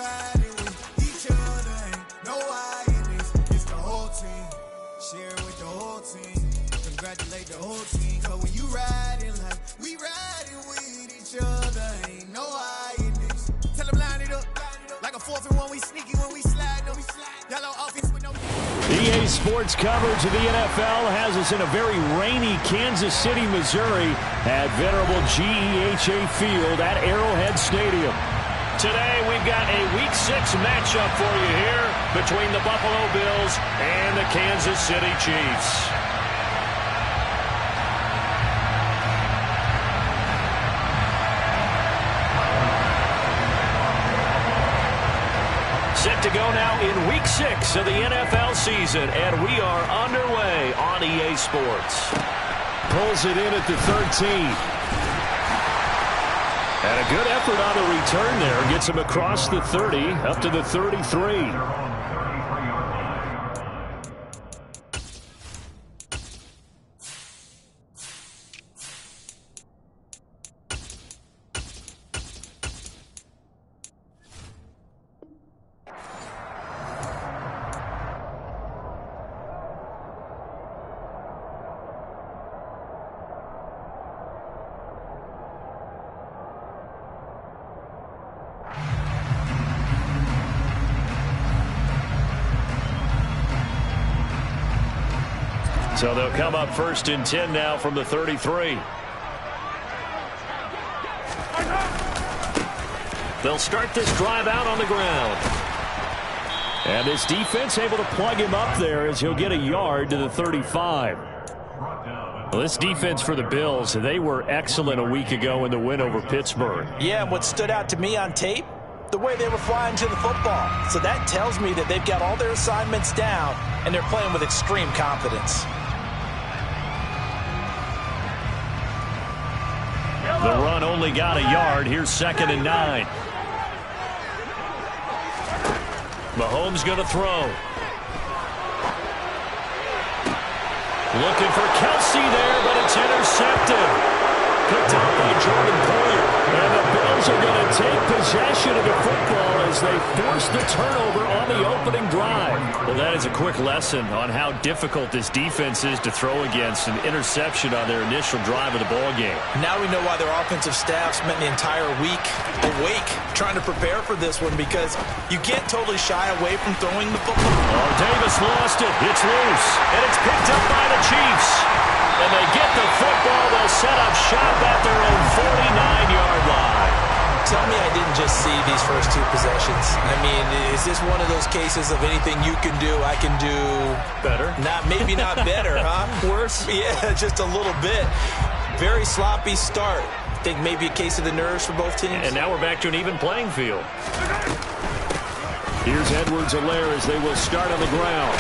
riding with each other, ain't no I in this. It's the whole team. Share with the whole team. Congratulate the whole team. Cause when you riding like we riding with each other, ain't no I in this. Tell them line it up. Like a 4th and 1, we sneaky when we slide. No, we slide. Yellow offense with no. EA Sports coverage of the NFL has us in a very rainy Kansas City, Missouri at venerable GEHA Field at Arrowhead Stadium. Today we've got a Week 6 matchup for you here between the Buffalo Bills and the Kansas City Chiefs. Set to go now in Week 6 of the NFL season, and we are underway on EA Sports. Pulls it in at the 13. And a good effort on the return there. Gets him across the 30, up to the 33. So they'll come up 1st and 10 now from the 33. They'll start this drive out on the ground. And this defense able to plug him up there as he'll get a yard to the 35. Well, this defense for the Bills, they were excellent a week ago in the win over Pittsburgh. Yeah, and what stood out to me on tape, the way they were flying to the football. So that tells me that they've got all their assignments down, and they're playing with extreme confidence. The run only got a yard. Here's 2nd and 9. Mahomes going to throw. Looking for Kelsey there, but it's intercepted. Picked up by Jordan Poyer. And the Bills are going to take possession of the football as they force the turnover on the opening drive. Well, that is a quick lesson on how difficult this defense is to throw against an interception on their initial drive of the ballgame. Now we know why their offensive staff spent the entire week awake trying to prepare for this one, because you can't totally shy away from throwing the football. Oh, Davis lost it. It's loose. And it's picked up by the Chiefs. And they get the football. They'll set up shop at their own 49-yard line. Tell me I didn't just see these first 2 possessions. I mean, is this one of those cases of anything you can do, I can do better? Maybe not better, huh? Worse? Yeah, just a little bit. Very sloppy start. I think maybe a case of the nerves for both teams. And now we're back to an even playing field. Here's Edwards-Helaire as they will start on the ground.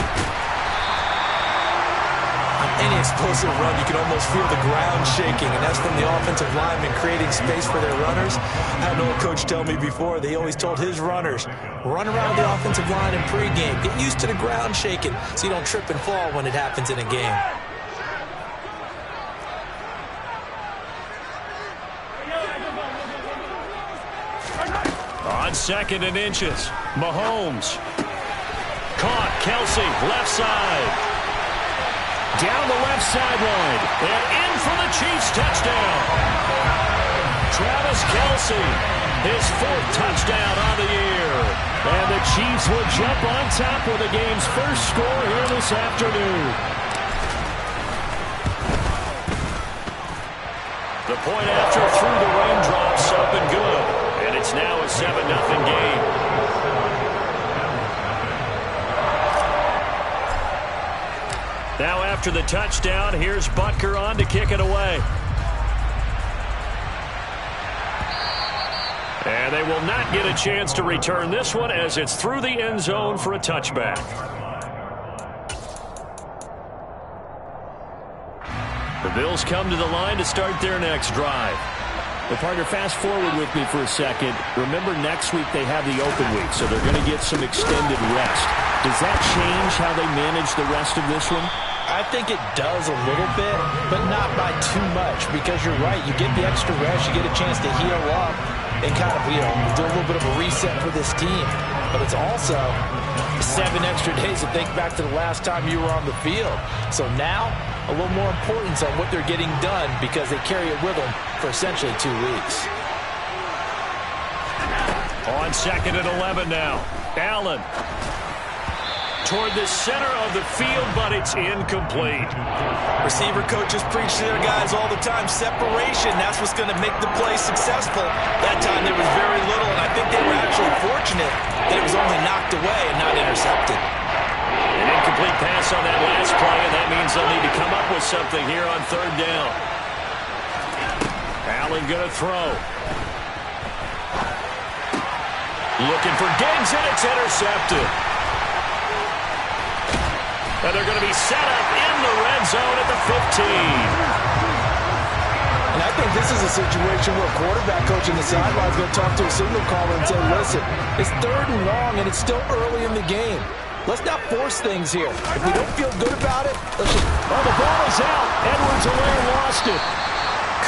Any explosive run, you can almost feel the ground shaking, and that's from the offensive linemen creating space for their runners. I had an old coach tell me before, they always told his runners, run around the offensive line in pregame. Get used to the ground shaking so you don't trip and fall when it happens in a game. On 2nd and inches, Mahomes. Caught, Kelsey, left side. Down the left sideline, and in for the Chiefs touchdown. Travis Kelsey, his 4th touchdown on the year. And the Chiefs will jump on top with the game's first score here this afternoon. The point after through the raindrops up and good. And it's now a 7-0 game. Now after the touchdown, here's Butker on to kick it away. And they will not get a chance to return this one as it's through the end zone for a touchback. The Bills come to the line to start their next drive. Well, partner, fast forward with me for a second. Remember, next week they have the open week, so they're going to get some extended rest. Does that change how they manage the rest of this one? I think it does a little bit, but not by too much, because you're right. You get the extra rest. You get a chance to heal up. and kind of, do a little bit of a reset for this team. But it's also 7 extra days to think back to the last time you were on the field. So now, a little more importance on what they're getting done because they carry it with them for essentially 2 weeks. On 2nd and 11 now. Allen toward the center of the field, but it's incomplete. Receiver coaches preach to their guys all the time. Separation, that's what's going to make the play successful. That time there was very little, and I think they were actually fortunate that it was only knocked away and not intercepted. An incomplete pass on that last play, and that means they'll need to come up with something here on 3rd down. Allen going to throw. Looking for Diggs, and it's intercepted. And they're going to be set up in the red zone at the 15. And I think this is a situation where a quarterback coach on the sideline is going to talk to a signal caller and say, listen, it's 3rd and long, and it's still early in the game. Let's not force things here. If we don't feel good about it, let's just... Oh, the ball is out. Edwards-Helaire lost it.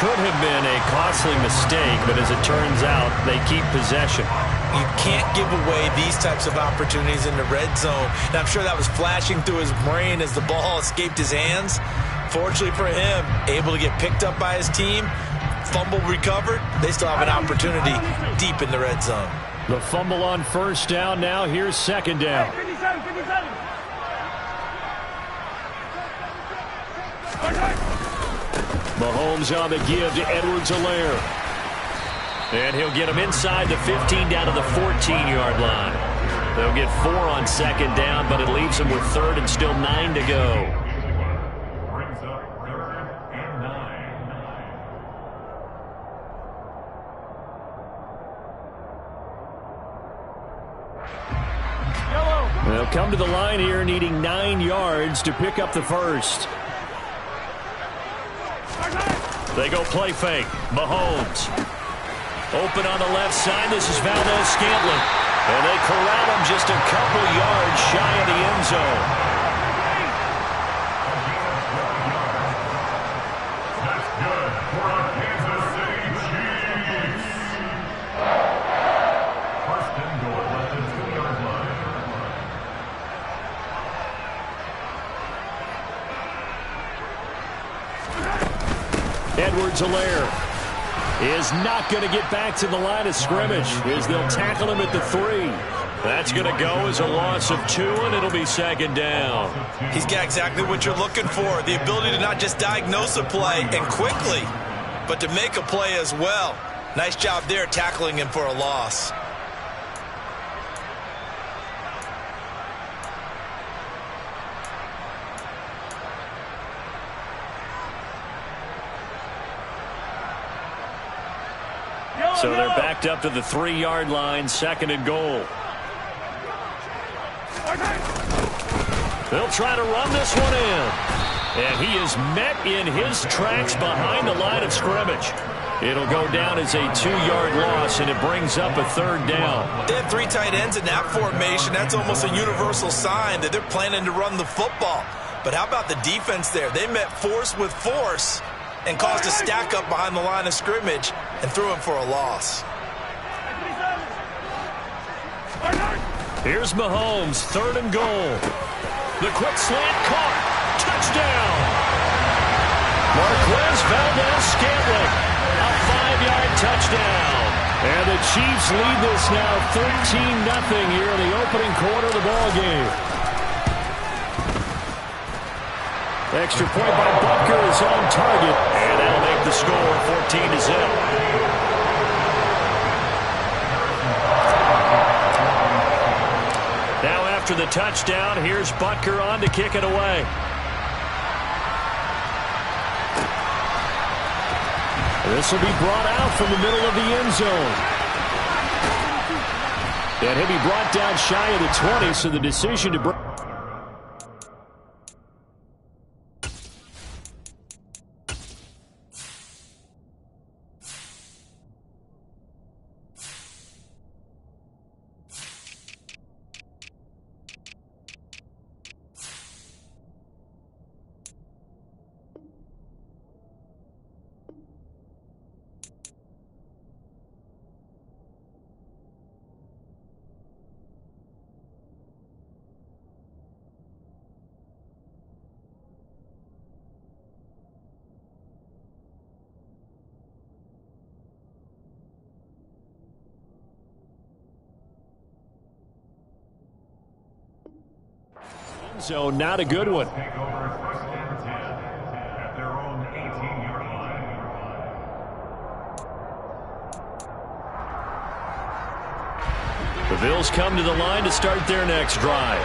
Could have been a costly mistake, but as it turns out, they keep possession. You can't give away these types of opportunities in the red zone. And I'm sure that was flashing through his brain as the ball escaped his hands. Fortunately for him, able to get picked up by his team, fumble recovered. They still have an opportunity deep in the red zone. The fumble on 1st down. Now here's 2nd down. Mahomes on the give to Edwards-Helaire. And he'll get him inside the 15 down to the 14-yard line. They'll get 4 on 2nd down, but it leaves them with 3rd and still 9 to go. They'll come to the line here needing 9 yards to pick up the 1st. They go play fake. Mahomes. Open on the left side. This is Valdes-Scantling. And they corral him just a couple yards shy of the end zone. That's good for the Kansas City Chiefs. 1st and goal at the 2-yard line. Edwards-Helaire is not going to get back to the line of scrimmage as they'll tackle him at the 3. That's going to go as a loss of 2, and it'll be 2nd down. He's got exactly what you're looking for, the ability to not just diagnose a play and quickly, but to make a play as well. Nice job there tackling him for a loss. So they're backed up to the 3-yard line, 2nd and goal. They'll try to run this one in. And he is met in his tracks behind the line of scrimmage. It'll go down as a 2-yard loss, and it brings up a 3rd down. They have 3 tight ends in that formation. That's almost a universal sign that they're planning to run the football. But how about the defense there? They met force with force and caused a stack up behind the line of scrimmage and threw him for a loss. Here's Mahomes, 3rd and goal. The quick slant caught. Touchdown. Marquez Valdes-Scantling, a 5-yard touchdown. And the Chiefs lead this now 13-0 here in the opening quarter of the ball game. Extra point by Butker is on target, and that'll make the score 14-0. Now after the touchdown, here's Butker on to kick it away. This will be brought out from the middle of the end zone. And he'll be brought down shy of the 20, so the decision to break. So not a good one. Take over first and 10 at their own 18-yard line. The Bills come to the line to start their next drive.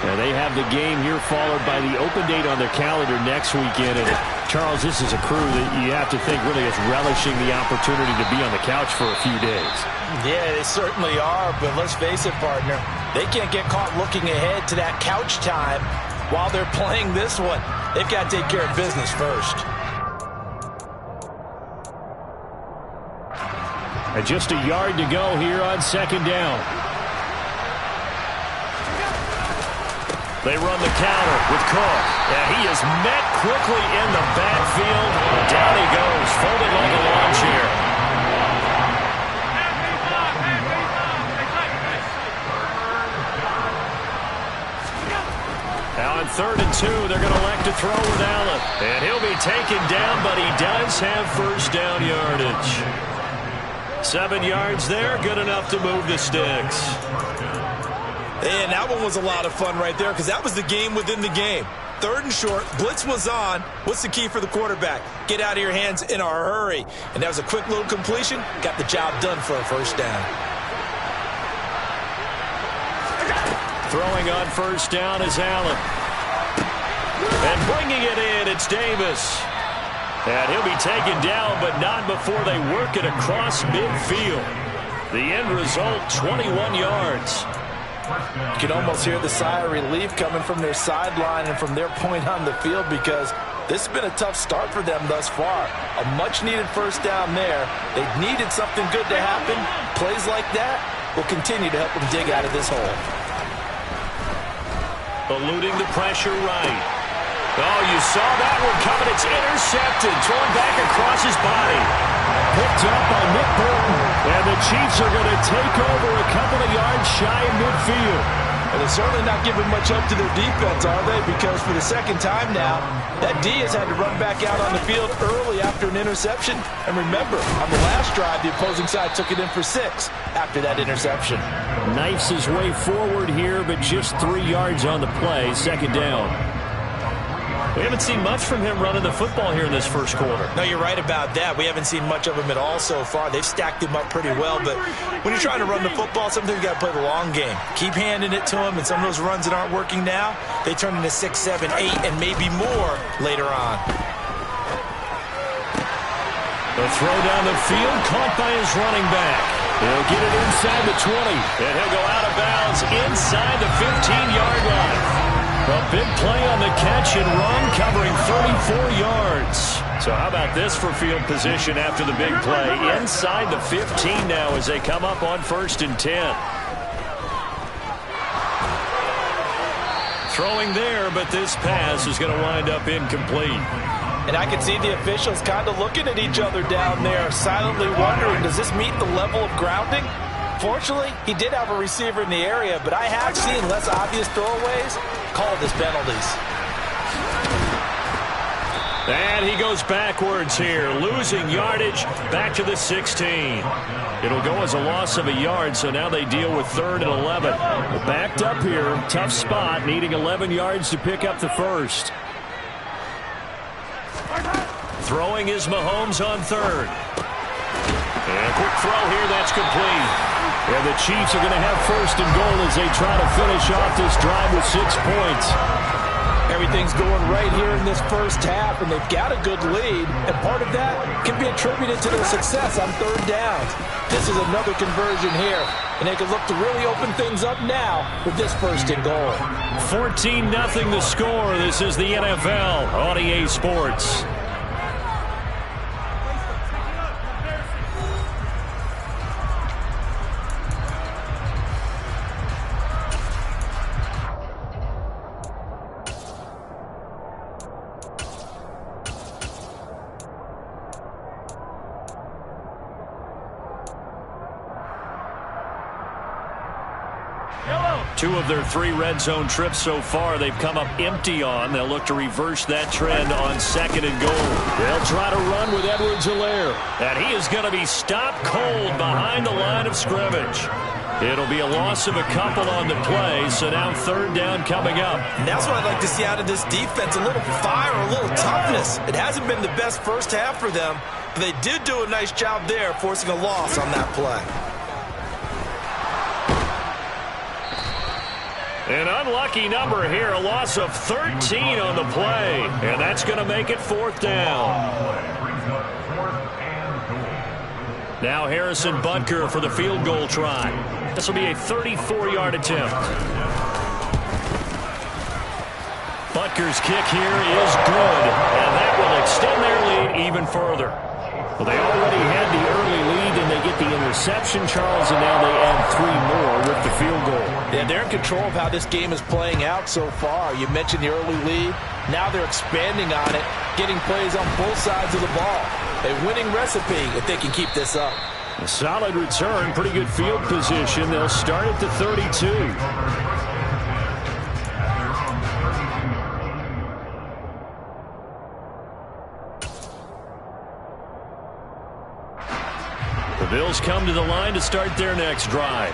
Now they have the game here followed by the open date on their calendar next weekend. And Charles, this is a crew that you have to think really is relishing the opportunity to be on the couch for a few days. Yeah, they certainly are, but let's face it, partner. They can't get caught looking ahead to that couch time while they're playing this one. They've got to take care of business first. And just a yard to go here on second down. They run the counter with Cook. And he is met quickly in the backfield. Down he goes, folded like a lawn chair. Now on 3rd and 2, they're going to elect to throw with Allen. And he'll be taken down, but he does have first down yardage. 7 yards there, good enough to move the sticks. And that one was a lot of fun right there because that was the game within the game. 3rd and short, blitz was on. What's the key for the quarterback? Get out of your hands in a hurry. And that was a quick little completion. Got the job done for a first down. Throwing on first down is Allen. And bringing it in, it's Davis. And he'll be taken down, but not before they work it across midfield. The end result, 21 yards. You can almost hear the sigh of relief coming from their sideline and from their point on the field because this has been a tough start for them thus far. A much-needed first down there. They needed something good to happen. Plays like that will continue to help them dig out of this hole. Eluding the pressure right. Oh, you saw that one coming. It's intercepted. Thrown back across his body. Picked up by Nick Burton. And the Chiefs are going to take over a couple of yards shy of midfield. And they're certainly not giving much up to their defense, are they? Because for the second time now, that D has had to run back out on the field early after an interception. And remember, on the last drive, the opposing side took it in for 6 after that interception. Knifes his way forward here, but just 3 yards on the play. Second down. We haven't seen much from him running the football here in this first quarter. No, you're right about that. We haven't seen much of him at all so far. They've stacked him up pretty well, but when you're trying to run the football, sometimes you got to play the long game. Keep handing it to him, and some of those runs that aren't working now, they turn into 6, 7, 8, and maybe more later on. The throw down the field, caught by his running back. He'll get it inside the 20, and he'll go out of bounds inside the 15-yard line. A big play on the catch and run, covering 34 yards. So how about this for field position after the big play? Inside the 15 now as they come up on 1st and 10. Throwing there, but this pass is going to wind up incomplete. And I can see the officials kind of looking at each other down there, silently wondering, does this meet the level of grounding? Fortunately, he did have a receiver in the area, but I have seen less obvious throwaways called as penalties. And he goes backwards here, losing yardage back to the 16. It'll go as a loss of a yard, so now they deal with 3rd and 11. Backed up here, tough spot, needing 11 yards to pick up the first. Throwing is Mahomes on 3rd. And a quick throw here, that's complete. And the Chiefs are going to have 1st and goal as they try to finish off this drive with 6 points. Everything's going right here in this first half, and they've got a good lead. And part of that can be attributed to their success on 3rd downs. This is another conversion here, and they can look to really open things up now with this 1st and goal. 14-0 the score. This is the NFL on EA Sports. Two of their 3 red zone trips so far they've come up empty on. They'll look to reverse that trend on 2nd and goal. They'll try to run with Edwards-Helaire. And he is going to be stopped cold behind the line of scrimmage. It'll be a loss of a couple on the play, so now third down coming up. And that's what I'd like to see out of this defense, a little fire, a little toughness. It hasn't been the best first half for them, but they did do a nice job there, forcing a loss on that play. An unlucky number here, a loss of 13 on the play, and that's going to make it fourth down. Now Harrison Butker for the field goal try. This will be a 34-yard attempt. Butker's kick here is good, and that will extend their lead even further. Well, they already had the early lead, and they get the interception, Charles, and now they add 3 more with the field goal. Yeah, they're in control of how this game is playing out so far. You mentioned the early lead. Now they're expanding on it, getting plays on both sides of the ball. A winning recipe if they can keep this up. A solid return, pretty good field position. They'll start at the 32. The Bills come to the line to start their next drive.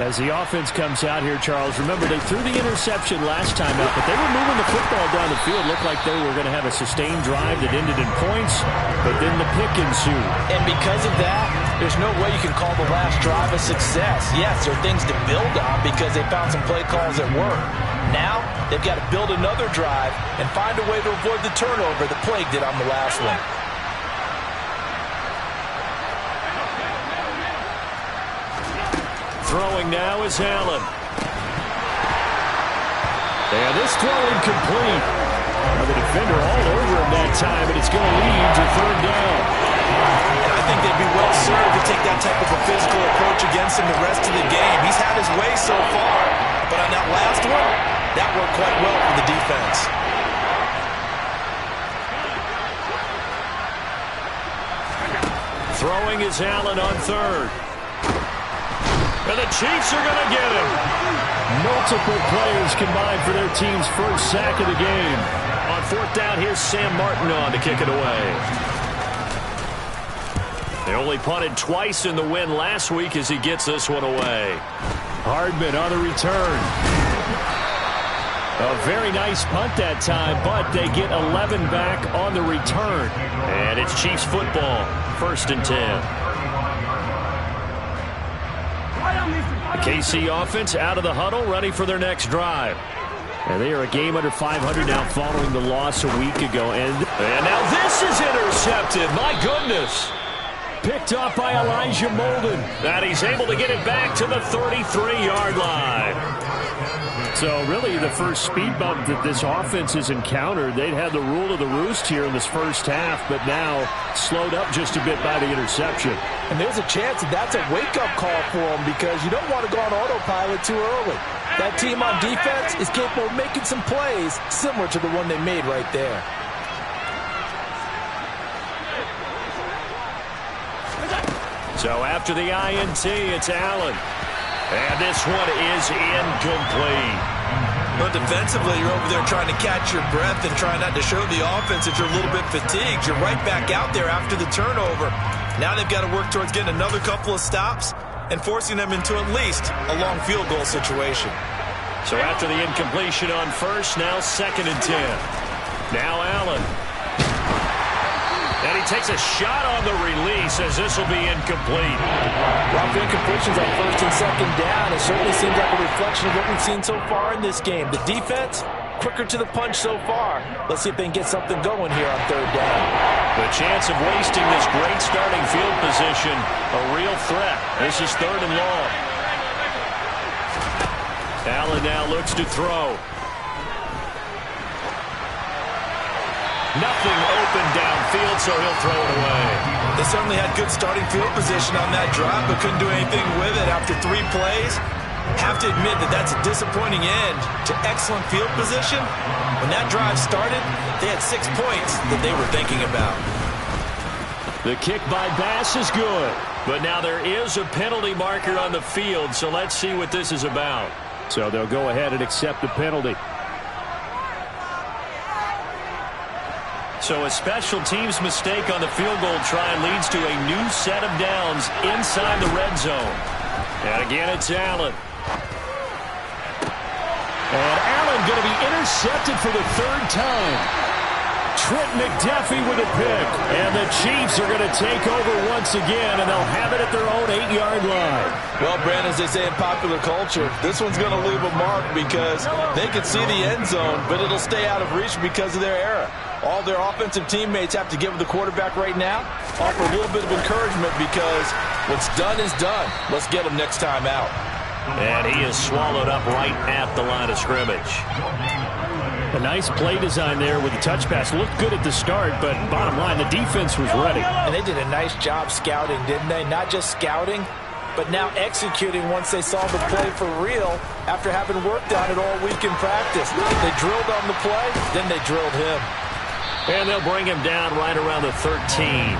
As the offense comes out here, Charles, remember they threw the interception last time out, but they were moving the football down the field. Looked like they were going to have a sustained drive that ended in points, but then the pick ensued. And because of that, there's no way you can call the last drive a success. Yes, there are things to build on because they found some play calls that work. Now, they've got to build another drive and find a way to avoid the turnover the plague did on the last one. Throwing now is Allen. And this throw incomplete. Now the defender all over him that time, and it's going to lead to third down. And I think they'd be well served to take that type of a physical approach against him the rest of the game. He's had his way so far, but on that last one, that worked quite well for the defense. Throwing is Allen on third. And the Chiefs are going to get him. Multiple players combined for their team's first sack of the game. On fourth down, here's Sam Martin on to kick it away. They only punted twice in the win last week as he gets this one away. Hardman on the return. A very nice punt that time, but they get 11 back on the return. And it's Chiefs football, 1st and 10. The KC offense out of the huddle, ready for their next drive. And they are a game under 500 now following the loss a week ago. And now this is intercepted. My goodness. Picked up by Elijah Molden. And he's able to get it back to the 33-yard line. So really the first speed bump that this offense has encountered, they'd had the rule of the roost here in this first half, but now slowed up just a bit by the interception. And there's a chance that that's a wake-up call for them because you don't want to go on autopilot too early. That team on defense is capable of making some plays similar to the one they made right there. So after the INT, it's Allen. And this one is incomplete. But defensively, you're over there trying to catch your breath and trying not to show the offense that you're a little bit fatigued. You're right back out there after the turnover. Now they've got to work towards getting another couple of stops and forcing them into at least a long field goal situation. So after the incompletion on first, now 2nd and 10. Now Allen. And he takes a shot on the release as this will be incomplete. Rough incompletions on 1st and 2nd down. It certainly seems like a reflection of what we've seen so far in this game. The defense, quicker to the punch so far. Let's see if they can get something going here on 3rd down. The chance of wasting this great starting field position, a real threat. This is 3rd and long. Allen now looks to throw. Nothing open downfield, so he'll throw it away. They certainly had good starting field position on that drive, but couldn't do anything with it after 3 plays. Have to admit that that's a disappointing end to excellent field position. When that drive started, they had 6 points that they were thinking about. The kick by Bass is good, but now there is a penalty marker on the field, so let's see what this is about. So they'll go ahead and accept the penalty. So a special teams mistake on the field goal try leads to a new set of downs inside the red zone. And again, it's Allen. And Allen going to be intercepted for the third time. Trent McDuffie with a pick. And the Chiefs are going to take over once again, and they'll have it at their own 8-yard line. Well, Brandon, as they say in popular culture, this one's going to leave a mark because they can see the end zone, but it'll stay out of reach because of their error. All their offensive teammates have to give the quarterback right now, offer a little bit of encouragement because what's done is done. Let's get him next time out. And he is swallowed up right at the line of scrimmage. A nice play design there with the touch pass. Looked good at the start, but bottom line, the defense was ready. And they did a nice job scouting, didn't they? Not just scouting, but now executing once they saw the play for real after having worked on it all week in practice. They drilled on the play, then they drilled him. And they'll bring him down right around the 13.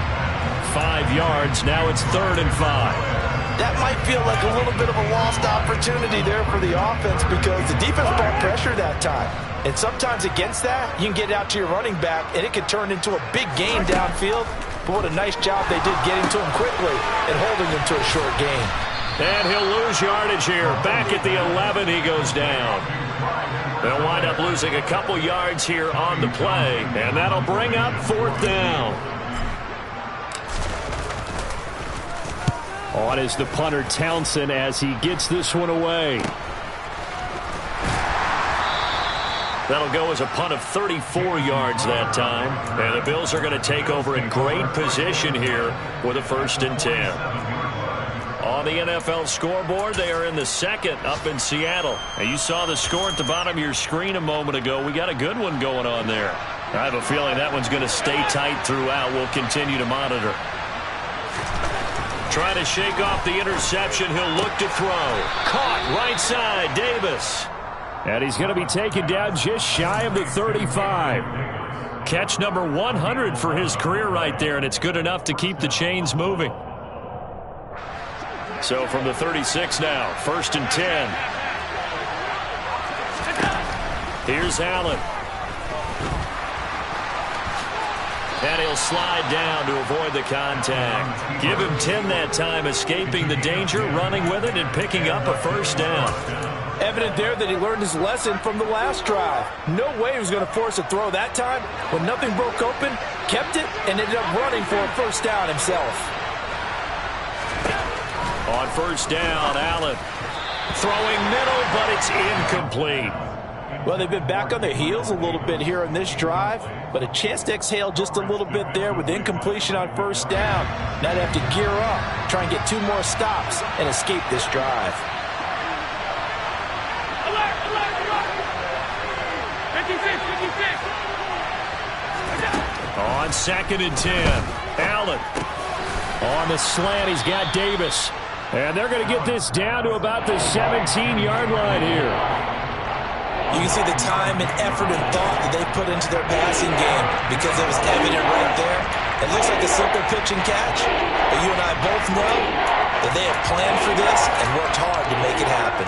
5 yards. Now it's 3rd and 5. That might feel like a little bit of a lost opportunity there for the offense because the defense brought pressure that time. And sometimes against that, you can get out to your running back, and it can turn into a big gain downfield. But what a nice job they did getting to him quickly and holding him to a short gain. And he'll lose yardage here. Back at the 11, he goes down. They'll wind up losing a couple yards here on the play, and that'll bring up 4th down. On is the punter, Townsend, as he gets this one away. That'll go as a punt of 34 yards that time. And the Bills are going to take over in great position here with a 1st and 10. On the NFL scoreboard, they are in the 2nd up in Seattle. And you saw the score at the bottom of your screen a moment ago. We got a good one going on there. I have a feeling that one's going to stay tight throughout. We'll continue to monitor. Trying to shake off the interception. He'll look to throw. Caught right side, Davis. And he's going to be taken down just shy of the 35. Catch number 100 for his career right there, and it's good enough to keep the chains moving. So from the 36 now, 1st and 10. Here's Allen. And he'll slide down to avoid the contact. Give him 10 that time, escaping the danger, running with it, and picking up a 1st down. Evident there that he learned his lesson from the last drive. No way he was going to force a throw that time. When nothing broke open, kept it, and ended up running for a 1st down himself. On 1st down, Allen throwing middle, but it's incomplete. Well, they've been back on their heels a little bit here on this drive, but a chance to exhale just a little bit there with incompletion on 1st down. Now they have to gear up, try and get 2 more stops, and escape this drive. On 2nd and 10, Allen on the slant. He's got Davis, and they're going to get this down to about the 17-yard line here. You can see the time and effort and thought that they put into their passing game because it was evident right there. It looks like a simple pitch and catch, but you and I both know that they have planned for this and worked hard to make it happen.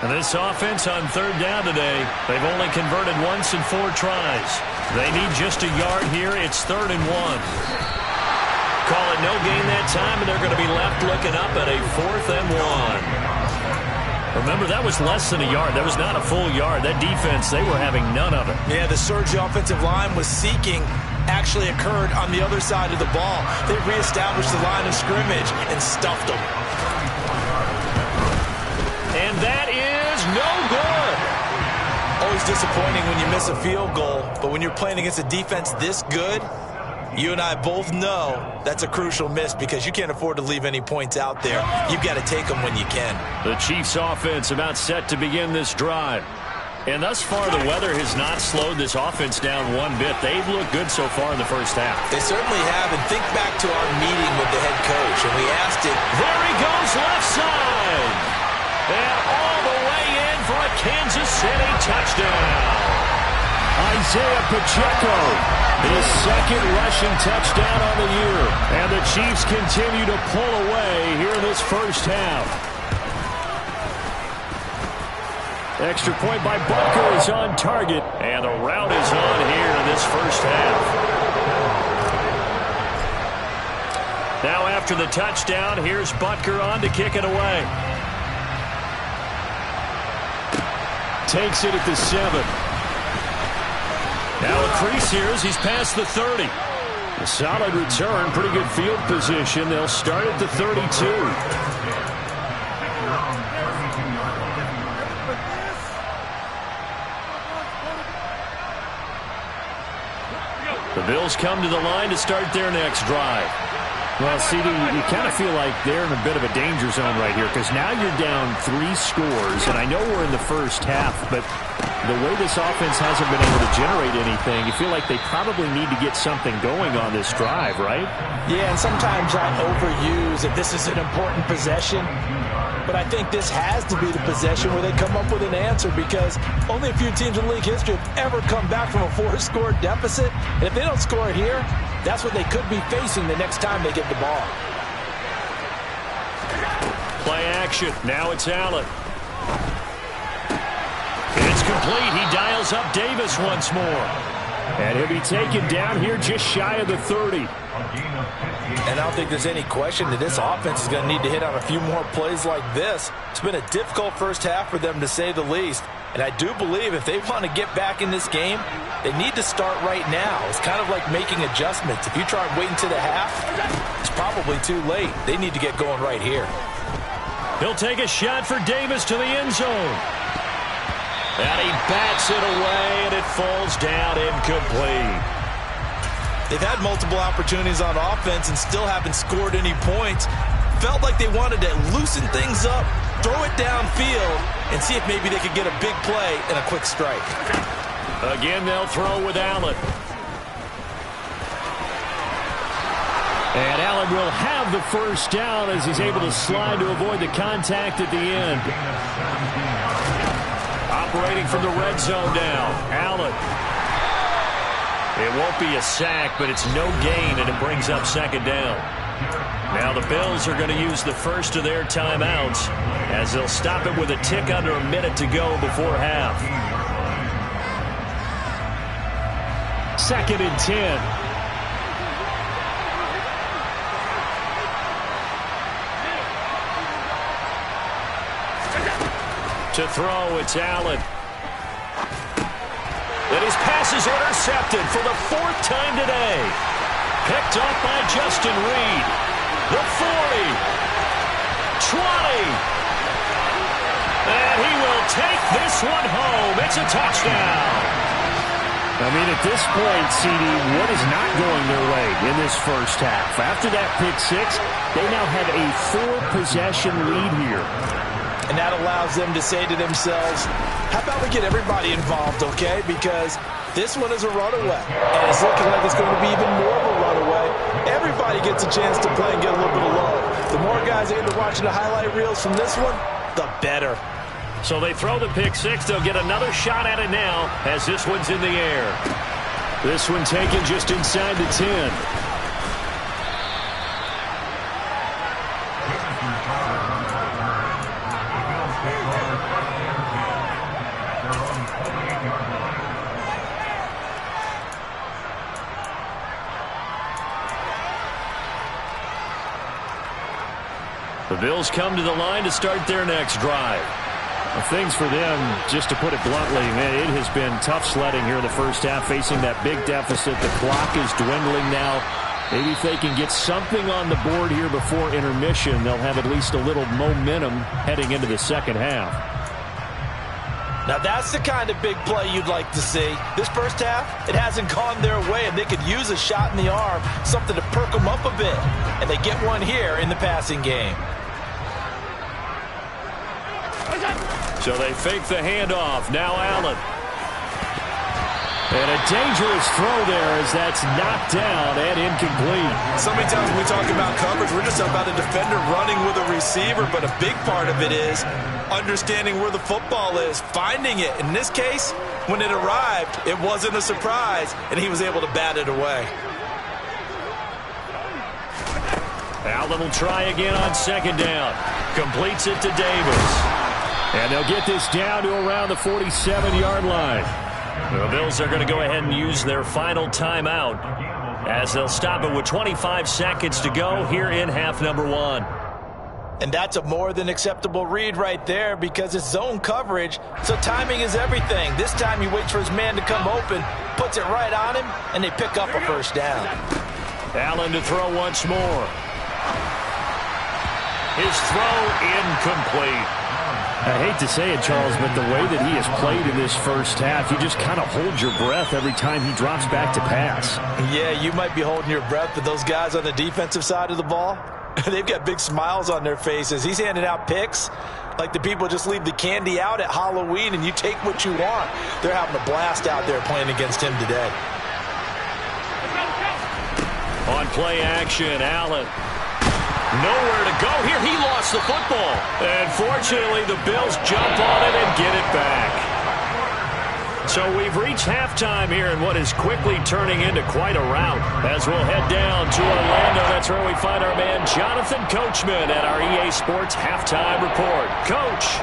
And this offense on 3rd down today, they've only converted once in 4 tries. They need just a yard here. It's 3rd and 1. Call it no gain that time, and they're going to be left looking up at a 4th and 1. Remember, that was less than a yard. That was not a full yard. That defense, they were having none of it. Yeah, the surge the offensive line was seeking actually occurred on the other side of the ball. They reestablished the line of scrimmage and stuffed them. And that is no good. Always disappointing when you miss a field goal, but when you're playing against a defense this good, you and I both know that's a crucial miss because you can't afford to leave any points out there. You've got to take them when you can. The Chiefs offense about set to begin this drive. And thus far, the weather has not slowed this offense down one bit. They've looked good so far in the 1st half. They certainly have. And think back to our meeting with the head coach, and we asked him. There he goes, left side. And all the way in for a Kansas City touchdown. Isaiah Pacheco, his 2nd rushing touchdown on the year. And the Chiefs continue to pull away here in this 1st half. Extra point by Butker is on target, and the route is on here in this 1st half. Now after the touchdown, here's Butker on to kick it away. Takes it at the 7. Now a crease here as he's past the 30. A solid return, pretty good field position. They'll start at the 32. The Bills come to the line to start their next drive. Well, CD, you kind of feel like they're in a bit of a danger zone right here because now you're down 3 scores, and I know we're in the first half, but the way this offense hasn't been able to generate anything, you feel like they probably need to get something going on this drive, right? Yeah, and sometimes I overuse that this is an important possession, but I think this has to be the possession where they come up with an answer because only a few teams in league history have ever come back from a 4-score deficit, and if they don't score here, that's what they could be facing the next time they get the ball. Play action. Now it's Allen. It's complete. He dials up Davis once more. And he'll be taken down here just shy of the 30. And I don't think there's any question that this offense is going to need to hit on a few more plays like this. It's been a difficult first half for them, to say the least. And I do believe if they want to get back in this game, they need to start right now. It's kind of like making adjustments. If you try waiting to the half, it's probably too late. They need to get going right here. He'll take a shot for Davis to the end zone. And he bats it away, and it falls down incomplete. They've had multiple opportunities on offense and still haven't scored any points. Felt like they wanted to loosen things up, throw it downfield, and see if maybe they could get a big play and a quick strike. Again, they'll throw with Allen. And Allen will have the first down as he's able to slide to avoid the contact at the end. Operating from the red zone now, Allen. It won't be a sack, but it's no gain, and it brings up second down. Now the Bills are going to use the first of their timeouts as they'll stop it with a tick under a minute to go before half. 2nd and 10. To throw, it's Allen. And his pass is intercepted for the 4th time today. Picked up by Justin Reed. The 40. 20. And he will take this one home. It's a touchdown. I mean, at this point, CD, what is not going their way in this first half? After that pick 6, they now have a 4-possession lead here. And that allows them to say to themselves, how about we get everybody involved, okay? Because this one is a runaway. And it's looking like it's going to be even more of a runaway. Everybody gets a chance to play and get a little bit of love. The more guys end up watching the highlight reels from this one, the better. So they throw the pick 6. They'll get another shot at it now as this one's in the air. This one taken just inside the 10. The Bills come to the line to start their next drive. Well, things for them, just to put it bluntly, man, it has been tough sledding here in the first half, facing that big deficit. The clock is dwindling now. Maybe if they can get something on the board here before intermission, they'll have at least a little momentum heading into the second half. Now that's the kind of big play you'd like to see. This first half, it hasn't gone their way, and they could use a shot in the arm, something to perk them up a bit. And they get one here in the passing game. So they fake the handoff. Now Allen. And a dangerous throw there as that's knocked down and incomplete. So many times when we talk about coverage, we're just about a defender running with a receiver, but a big part of it is understanding where the football is, finding it. In this case, when it arrived, it wasn't a surprise, and he was able to bat it away. Allen will try again on second down. Completes it to Davis. And they'll get this down to around the 47-yard line. The Bills are going to go ahead and use their final timeout as they'll stop it with 25 seconds to go here in half number 1. And that's a more than acceptable read right there because it's zone coverage, so timing is everything. This time he waits for his man to come open, puts it right on him, and they pick up a first down. Allen to throw once more. His throw incomplete. I hate to say it, Charles, but the way that he has played in this first half, you just kind of hold your breath every time he drops back to pass. Yeah, you might be holding your breath, but those guys on the defensive side of the ball, they've got big smiles on their faces. He's handing out picks like the people just leave the candy out at Halloween and you take what you want. They're having a blast out there playing against him today. On play action, Allen. Nowhere to go here. He lost the football. And fortunately, the Bills jump on it and get it back. So we've reached halftime here in what is quickly turning into quite a rout. As we'll head down to Orlando, that's where we find our man Jonathan Coachman at our EA Sports Halftime Report. Coach.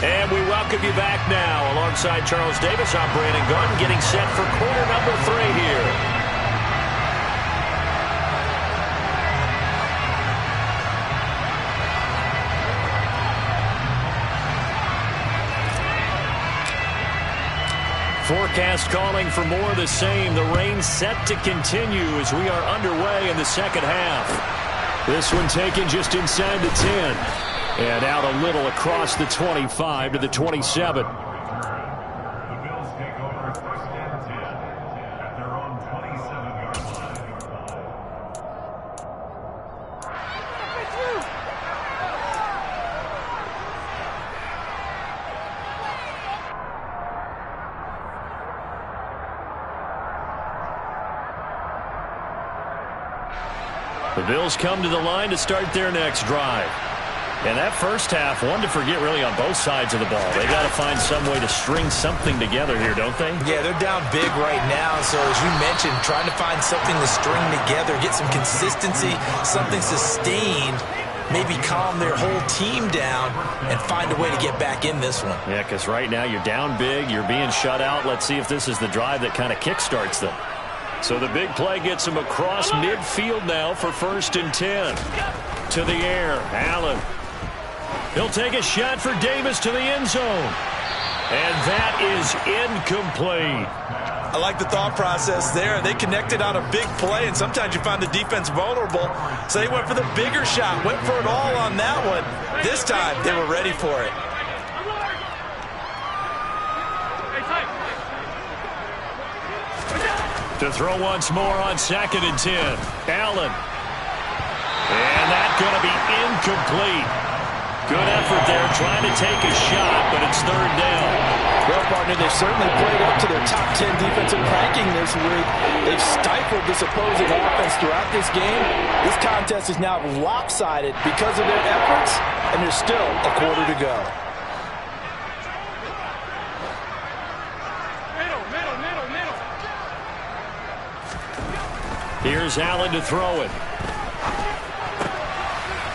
And we welcome you back now. Alongside Charles Davis, I'm Brandon Gaudin, getting set for quarter number 3 here. Forecast calling for more of the same. The rain set to continue as we are underway in the second half. This one taken just inside the 10. And out a little across the 25 to the 27. The Bills take over first and 10 at their own 27-yard line. The Bills come to the line to start their next drive. And that first half, one to forget really on both sides of the ball. They got to find some way to string something together here, don't they? Yeah, they're down big right now. So as you mentioned, trying to find something to string together, get some consistency, something sustained, maybe calm their whole team down and find a way to get back in this one. Yeah, because right now you're down big, you're being shut out. Let's see if this is the drive that kind of kickstarts them. So the big play gets them across midfield now for first and 10. To the air, Allen. He'll take a shot for Davis to the end zone. And that is incomplete. I like the thought process there. They connected on a big play, and sometimes you find the defense vulnerable. So they went for the bigger shot, went for it all on that one. This time, they were ready for it. To throw once more on second and 10. Allen. And that's going to be incomplete. Good effort there, trying to take a shot, but it's third down. Well, partner, they've certainly played up to their top 10 defensive ranking this week. They've stifled this opposing offense throughout this game. This contest is now lopsided because of their efforts, and there's still a quarter to go. Here's Allen to throw it.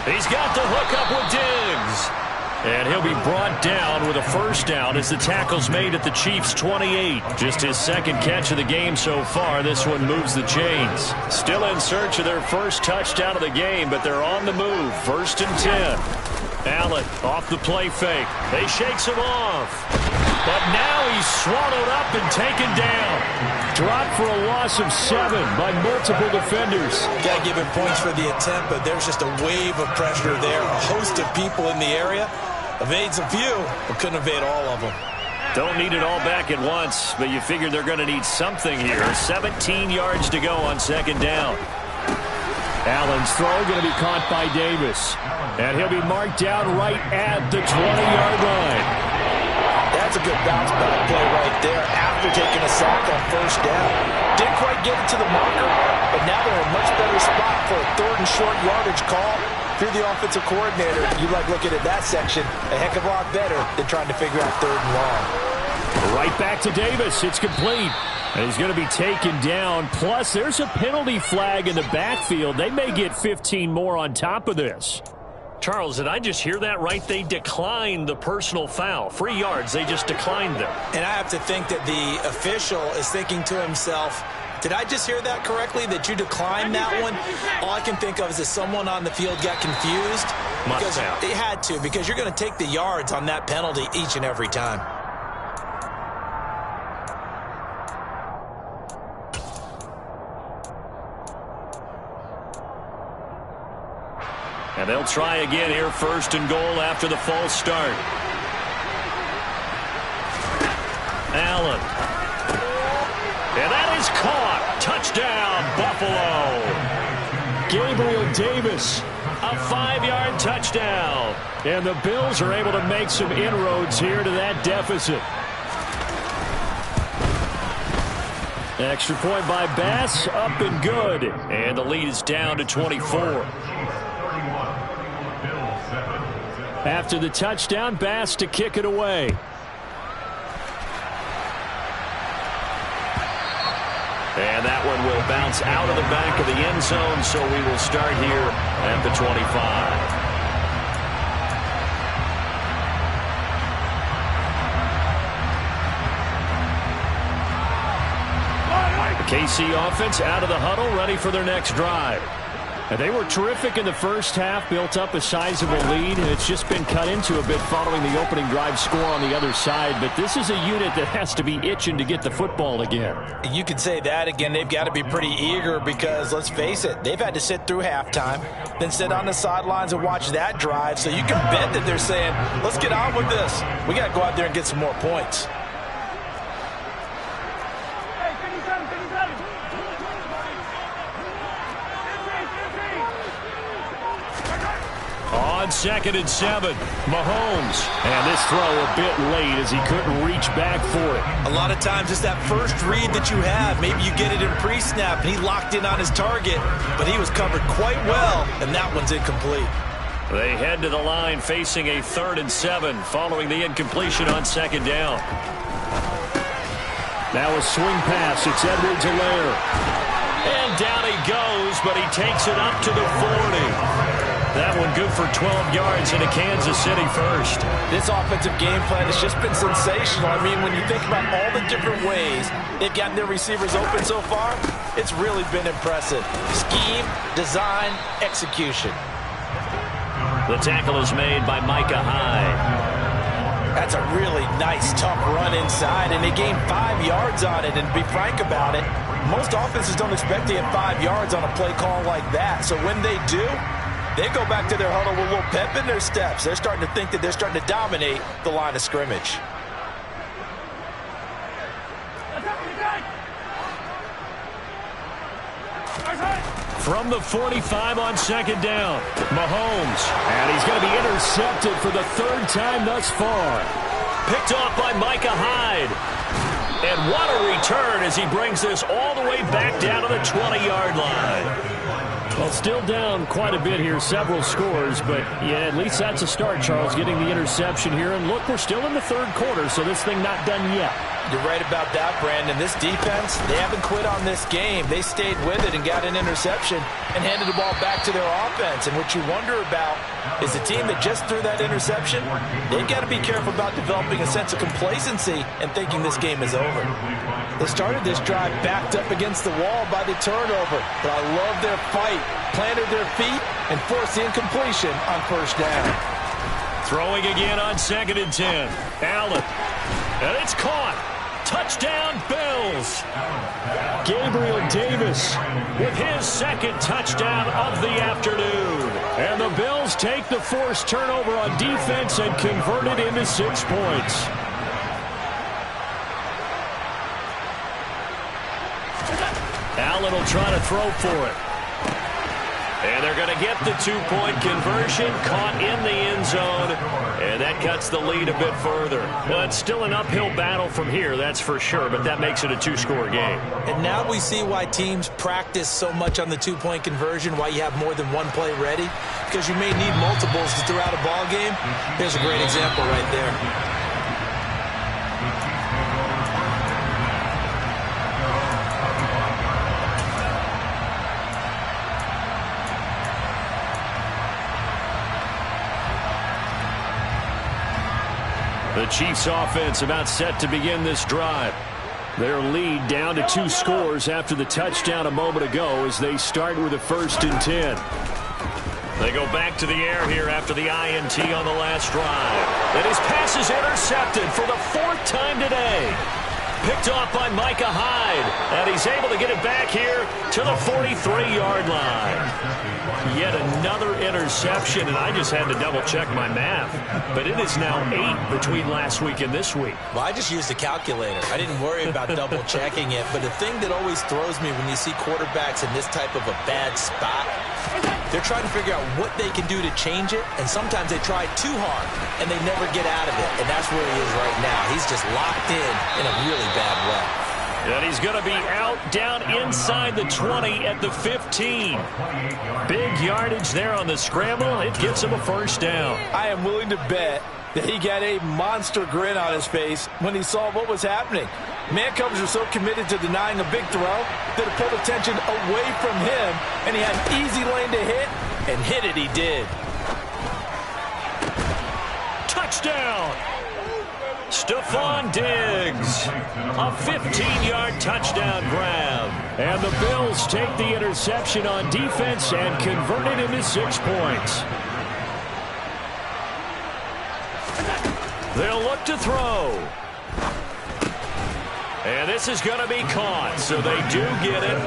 He's got the hook up with Diggs. And he'll be brought down with a first down as the tackle's made at the Chiefs' 28. Just his second catch of the game so far. This one moves the chains. Still in search of their first touchdown of the game, but they're on the move. First and 10. Allen off the play fake. They shakes him off. But now he's swallowed up and taken down. Dropped for a loss of 7 by multiple defenders. Got to give him points for the attempt, but there's just a wave of pressure there. A host of people in the area. Evades a few, but couldn't evade all of them. Don't need it all back at once, but you figure they're going to need something here. 17 yards to go on second down. Allen's throw going to be caught by Davis. And he'll be marked down right at the 20-yard line. That's a good bounce back play right there after taking a sack on first down. Didn't quite get it to the marker, but now they're in a much better spot for a third and short yardage call. If you're the offensive coordinator, you like looking at that section a heck of a lot better than trying to figure out third and long. Right back to Davis. It's complete. And he's going to be taken down. Plus, there's a penalty flag in the backfield. They may get 15 more on top of this. Charles, did I just hear that right? They declined the personal foul. 3 yards, they just declined them. And I have to think that the official is thinking to himself, did I just hear that correctly, that you declined that one? All I can think of is that someone on the field got confused. Must have. It had to, because you're going to take the yards on that penalty each and every time. And they'll try again here, 1st and goal after the false start. Allen. And that is caught. Touchdown, Buffalo. Gabriel Davis, a 5-yard touchdown. And the Bills are able to make some inroads here to that deficit. Extra point by Bass, up and good. And the lead is down to 24. After the touchdown, Bass to kick it away. And that one will bounce out of the back of the end zone, so we will start here at the 25. The KC offense out of the huddle, ready for their next drive. And they were terrific in the first half, built up a sizable lead, and it's just been cut into a bit following the opening drive score on the other side. But this is a unit that has to be itching to get the football again. You could say that again. They've got to be pretty eager because, let's face it, they've had to sit through halftime, then sit on the sidelines and watch that drive. So you can bet that they're saying, let's get on with this. We got to go out there and get some more points. On 2nd and 7, Mahomes. And this throw a bit late as he couldn't reach back for it. A lot of times it's that first read that you have. Maybe you get it in pre-snap and he locked in on his target, but he was covered quite well, and that one's incomplete. They head to the line facing a 3rd and 7 following the incompletion on 2nd down. Now a swing pass. It's Edwards-Helaire. And down he goes, but he takes it up to the 40. That one good for 12 yards into Kansas City first. This offensive game plan has just been sensational. I mean, when you think about all the different ways they've gotten their receivers open so far, it's really been impressive. Scheme, design, execution. The tackle is made by Micah Hyde. That's a really nice, tough run inside, and they gained 5 yards on it. And to be frank about it, most offenses don't expect to get 5 yards on a play call like that. So when they do, they go back to their huddle with a little pep in their steps. They're starting to think that they're starting to dominate the line of scrimmage. From the 45 on 2nd down, Mahomes. And he's going to be intercepted for the 3rd time thus far. Picked off by Micah Hyde. And what a return as he brings this all the way back down to the 20-yard line. Well, still down quite a bit here, several scores, but yeah, at least that's a start, Charles, getting the interception here. And look, we're still in the 3rd quarter, so this thing not done yet. You're right about that, Brandon. This defense, they haven't quit on this game. They stayed with it and got an interception and handed the ball back to their offense. And what you wonder about is the team that just threw that interception, they've got to be careful about developing a sense of complacency and thinking this game is over. They started this drive backed up against the wall by the turnover, but I love their fight, planted their feet, and forced the incompletion on 1st down. Throwing again on 2nd and 10. Allen. And it's caught. Touchdown, Bills. Gabriel Davis with his 2nd touchdown of the afternoon. And the Bills take the forced turnover on defense and convert it into 6 points. Allen will try to throw for it. And they're going to get the 2-point conversion, caught in the end zone, and that cuts the lead a bit further. Well, it's still an uphill battle from here, that's for sure, but that makes it a 2-score game. And now we see why teams practice so much on the 2-point conversion, why you have more than one play ready, because you may need multiples throughout a ball game. Here's a great example right there. The Chiefs offense about set to begin this drive. Their lead down to 2 scores after the touchdown a moment ago as they start with a 1st and 10. They go back to the air here after the INT on the last drive. And his pass is intercepted for the 4th time today. Picked off by Micah Hyde. And he's able to get it back here to the 43-yard line. Yet another interception, and I just had to double-check my math. But it is now 8 between last week and this week. Well, I just used a calculator. I didn't worry about double-checking it. But the thing that always throws me when you see quarterbacks in this type of a bad spot, they're trying to figure out what they can do to change it, and sometimes they try too hard, and they never get out of it. And that's where he is right now. He's just locked in a really bad way. And he's going to be out down inside the 20 at the 15. Big yardage there on the scramble. It gets him a 1st down. I am willing to bet that he got a monster grin on his face when he saw what was happening. Man coverage was so committed to denying a big throw that it pulled attention away from him, and he had an easy lane to hit, and hit it he did. Touchdown! Stephon Diggs. A 15-yard touchdown grab. And the Bills take the interception on defense and convert it into 6 points. They'll look to throw. And this is going to be caught, so they do get it.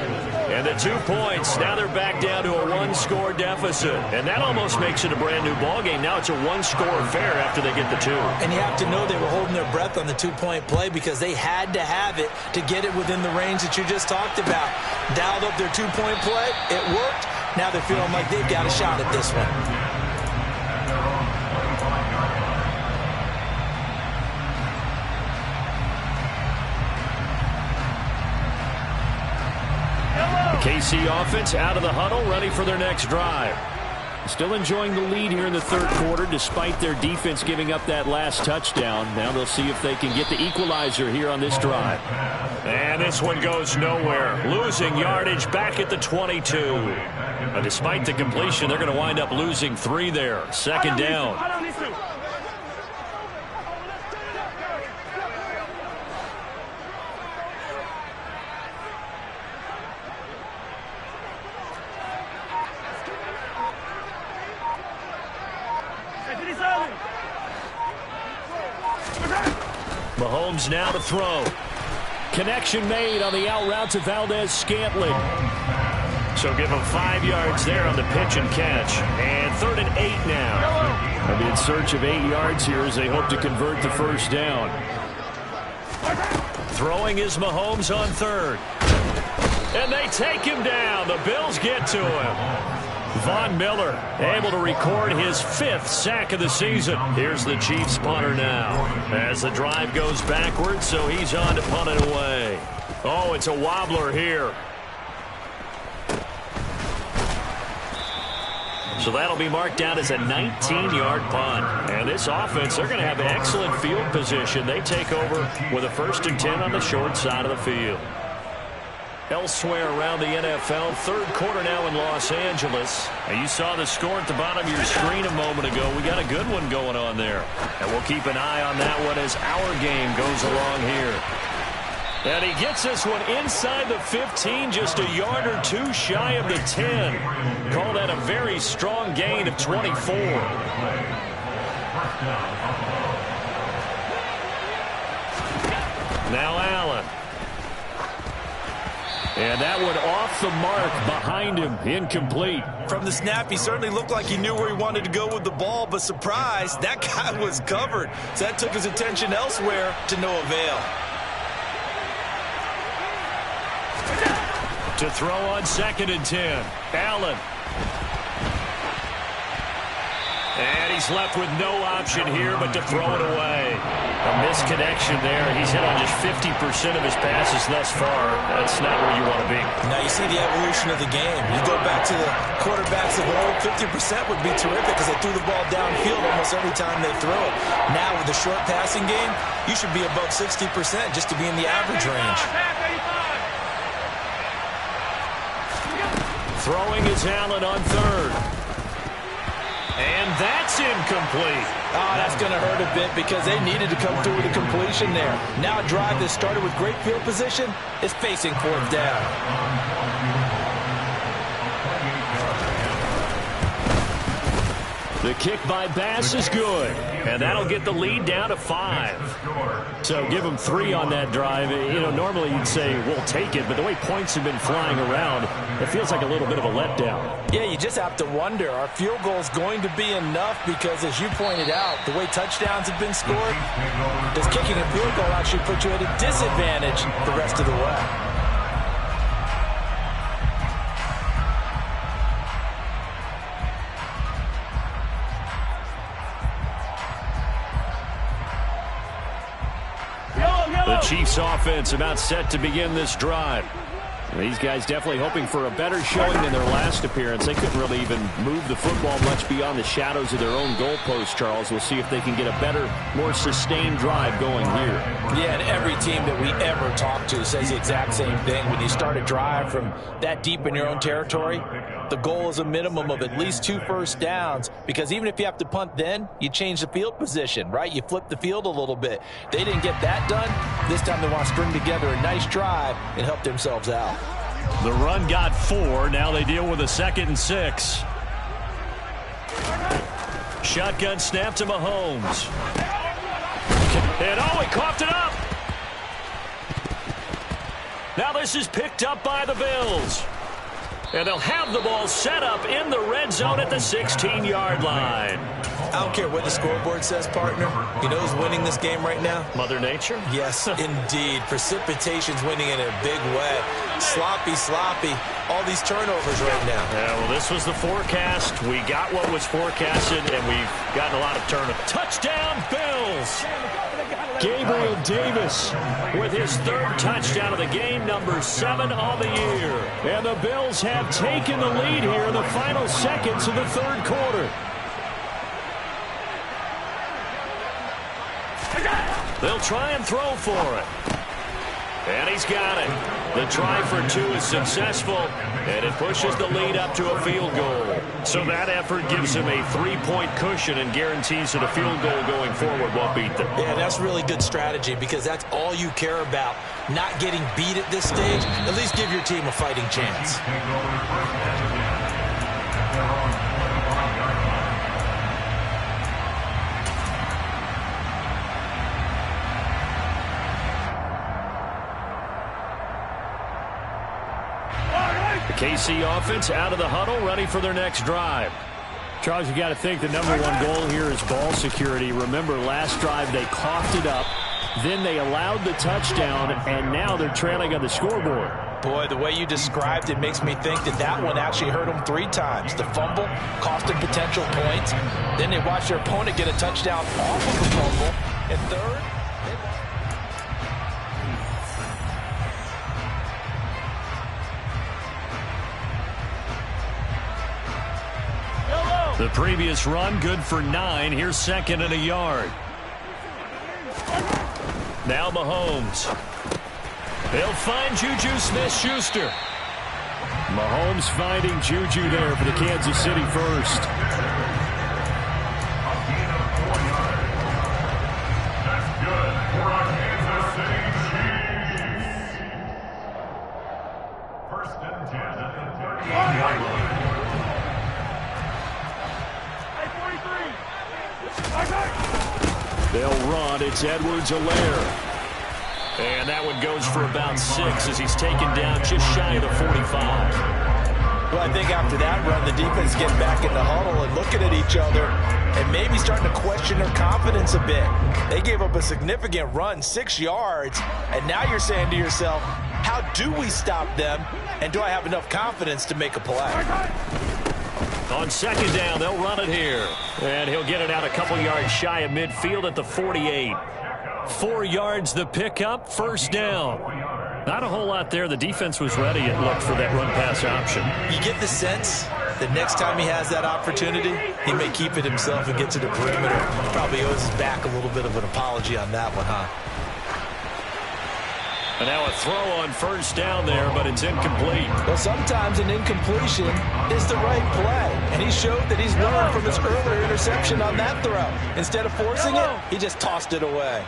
And the 2 points, now they're back down to a 1-score deficit. And that almost makes it a brand-new ballgame. Now it's a 1-score affair after they get the 2. And you have to know they were holding their breath on the 2-point play because they had to have it to get it within the range that you just talked about. Dialed up their 2-point play. It worked. Now they're feeling like they've got a shot at this one. KC offense out of the huddle, ready for their next drive. Still enjoying the lead here in the 3rd quarter, despite their defense giving up that last touchdown. Now they'll see if they can get the equalizer here on this drive. And this one goes nowhere. Losing yardage back at the 22. Despite the completion, they're going to wind up losing 3 there. 2nd down. Mahomes now to throw. Connection made on the out route to Valdez-Scantling. So give him 5 yards there on the pitch and catch. And 3rd and 8 now. They'll be in search of 8 yards here as they hope to convert the 1st down. Throwing is Mahomes on 3rd. And they take him down. The Bills get to him. Von Miller able to record his 5th sack of the season. Here's the Chiefs punter now as the drive goes backwards, so he's on to punt it away. Oh, it's a wobbler here. So that'll be marked down as a 19-yard punt. And this offense, they're going to have excellent field position. They take over with a 1st and 10 on the short side of the field. Elsewhere around the NFL, 3rd quarter now in Los Angeles. And you saw the score at the bottom of your screen a moment ago. We got a good one going on there. And we'll keep an eye on that one as our game goes along here. And he gets this one inside the 15, just a yard or 2 shy of the 10. Call that a very strong gain of 24. Now Allen. And that one off the mark behind him, incomplete. From the snap, he certainly looked like he knew where he wanted to go with the ball, but surprise, that guy was covered. So that took his attention elsewhere to no avail. To throw on 2nd and 10. Allen. And he's left with no option here but to throw it away. A misconnection there. He's hit on just 50% of his passes thus far. That's not where you want to be. Now you see the evolution of the game. You go back to the quarterbacks of old, 50% would be terrific because they threw the ball downfield almost every time they throw it. Now with the short passing game, you should be above 60% just to be in the average range. Throwing is Allen on 3rd. And that's incomplete. Oh, that's going to hurt a bit because they needed to come through with a completion there. Now a drive that started with great field position is facing fourth down. The kick by Bass is good, and that'll get the lead down to 5. So give them 3 on that drive. You know, normally you'd say, we'll take it, but the way points have been flying around, it feels like a little bit of a letdown. Yeah, you just have to wonder, are field goals going to be enough? Because as you pointed out, the way touchdowns have been scored, does kicking a field goal actually put you at a disadvantage the rest of the way? The Chiefs offense about set to begin this drive. These guys definitely hoping for a better showing than their last appearance. They couldn't really even move the football much beyond the shadows of their own goalpost, Charles. We'll see if they can get a better, more sustained drive going here. Yeah, and every team that we ever talk to says the exact same thing. When you start a drive from that deep in your own territory, the goal is a minimum of at least 2 first downs, because even if you have to punt then, you change the field position, right? You flip the field a little bit. They didn't get that done. This time they want to string together a nice drive and help themselves out. The run got 4. Now they deal with a 2nd and 6. Shotgun snap to Mahomes. And he coughed it up. Now this is picked up by the Bills. And they'll have the ball set up in the red zone at the 16-yard line. I don't care what the scoreboard says, partner. You know who's winning this game right now? Mother Nature? Yes, indeed. Precipitation's winning in a big way. Sloppy. All these turnovers right now. Yeah, well, this was the forecast. We got what was forecasted, and we've gotten a lot of turnovers. Touchdown, Bills! Gabriel Davis with his 3rd touchdown of the game, number 7 on the year. And the Bills have taken the lead here in the final seconds of the 3rd quarter. They'll try and throw for it. And he's got it. The try for 2 is successful, and it pushes the lead up to a field goal. So that effort gives him a 3-point cushion and guarantees that a field goal going forward won't beat them. Yeah, that's really good strategy, because that's all you care about. Not getting beat at this stage. At least give your team a fighting chance. KC offense out of the huddle, ready for their next drive. Charles, you got to think the number 1 goal here is ball security. Remember, last drive they coughed it up, then they allowed the touchdown, and now they're trailing on the scoreboard. Boy, the way you described it makes me think that one actually hurt them 3 times. The fumble cost them potential points. Then they watched their opponent get a touchdown off of the fumble. And third, the previous run, good for 9. Here's 2nd and a yard. Now Mahomes. They'll find Juju Smith-Schuster. Mahomes finding Juju there for the Kansas City first. That's good for our Kansas City Chiefs. 1st and 10 at the 30-yard line. They'll run. It's Edwards-Helaire. And that one goes for about 6 as he's taken down just shy of the 45. Well, I think after that run, the defense getting back in the huddle and looking at each other and maybe starting to question their confidence a bit. They gave up a significant run, 6 yards, and now you're saying to yourself, how do we stop them, and do I have enough confidence to make a play? On 2nd down, they'll run it here. And he'll get it out a couple yards shy of midfield at the 48. 4 yards the pickup, 1st down. Not a whole lot there. The defense was ready, it looked, for that run-pass option. You get the sense that next time he has that opportunity, he may keep it himself and get to the perimeter. Probably owes his back a little bit of an apology on that one, huh? And now a throw on first down there, but it's incomplete. Well, sometimes an incompletion is the right play. And he showed that he's learned from his earlier interception on that throw. Instead of forcing it, he just tossed it away.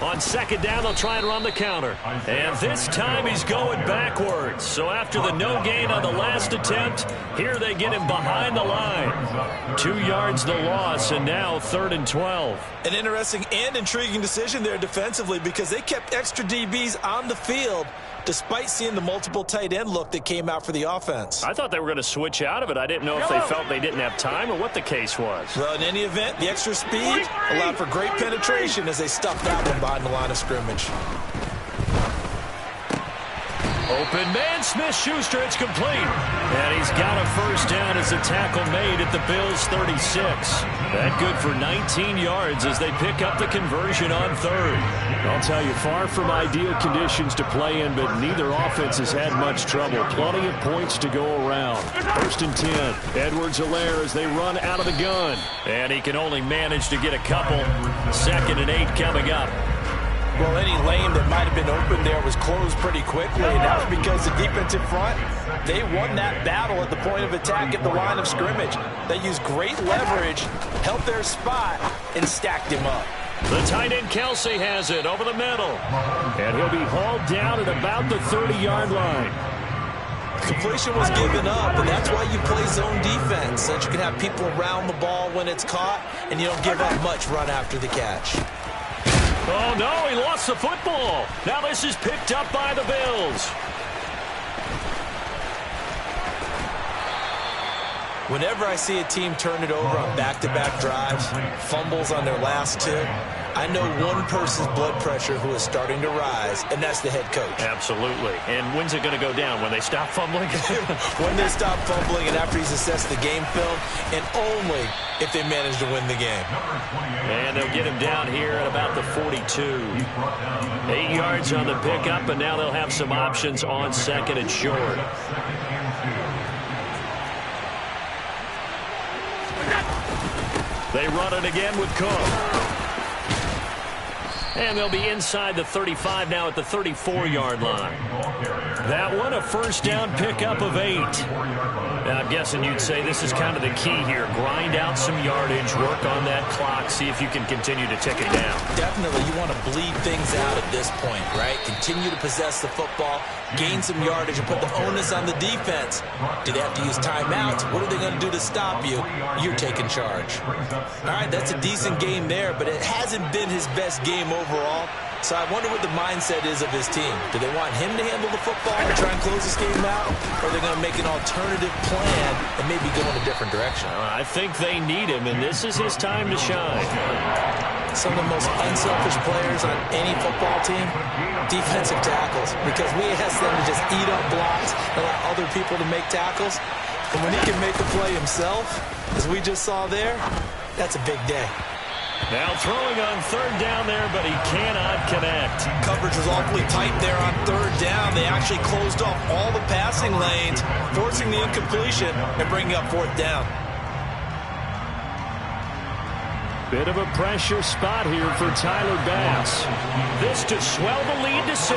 On second down, they'll try and run the counter. And this time he's going backwards. So after the no gain on the last attempt, here they get him behind the line. 2 yards the loss, and now 3rd and 12. An interesting and intriguing decision there defensively because they kept extra DBs on the field despite seeing the multiple tight end look that came out for the offense. I thought they were going to switch out of it. I didn't know if they felt they didn't have time or what the case was. Well, in any event, the extra speed allowed for great penetration as they stuffed that one behind the line of scrimmage. Open man, Smith-Schuster, it's complete. And he's got a first down as a tackle made at the Bills' 36. That good for 19 yards as they pick up the conversion on 3rd. I'll tell you, far from ideal conditions to play in, but neither offense has had much trouble. Plenty of points to go around. 1st and 10. Edwards-Helaire as they run out of the gun. And he can only manage to get a couple. 2nd and 8 coming up. Well, any lane that might have been open there was closed pretty quickly, and that was because the defensive front, they won that battle at the point of attack at the line of scrimmage. They used great leverage, held their spot, and stacked him up. The tight end Kelsey has it over the middle. And he'll be hauled down at about the 30-yard line. Completion was given up, and that's why you play zone defense, so that you can have people around the ball when it's caught, and you don't give up much run after the catch. Oh, no, he lost the football. Now this is picked up by the Bills. Whenever I see a team turn it over on back-to-back drives, fumbles on their last 2, I know one person's blood pressure who is starting to rise, and that's the head coach. Absolutely. And when's it going to go down? When they stop fumbling? When they stop fumbling and after he's assessed the game film, and only if they manage to win the game. And they'll get him down here at about the 42. 8 yards on the pickup, and now they'll have some options on 2nd and short. They run it again with Cook. And they'll be inside the 35 now at the 34-yard line. That one, a first down pickup of 8. Now, I'm guessing you'd say this is kind of the key here. Grind out some yardage, work on that clock, see if you can continue to tick it down. Definitely, you want to bleed things out at this point, right? Continue to possess the football, gain some yardage, and put the onus on the defense. Do they have to use timeouts? What are they going to do to stop you? You're taking charge. All right, that's a decent game there, but it hasn't been his best game overall. So I wonder what the mindset is of his team. Do they want him to handle the football and try and close this game out? Or are they going to make an alternative plan and maybe go in a different direction? I think they need him, and this is his time to shine. Some of the most unselfish players on any football team, defensive tackles, because we ask them to just eat up blocks and allow other people to make tackles. And when he can make a play himself, as we just saw there, that's a big day. Now throwing on 3rd down there, but he cannot connect. Coverage was awfully tight there on 3rd down. They actually closed off all the passing lanes, forcing the incompletion and bringing up 4th down. Bit of a pressure spot here for Tyler Bass. This to swell the lead to 6.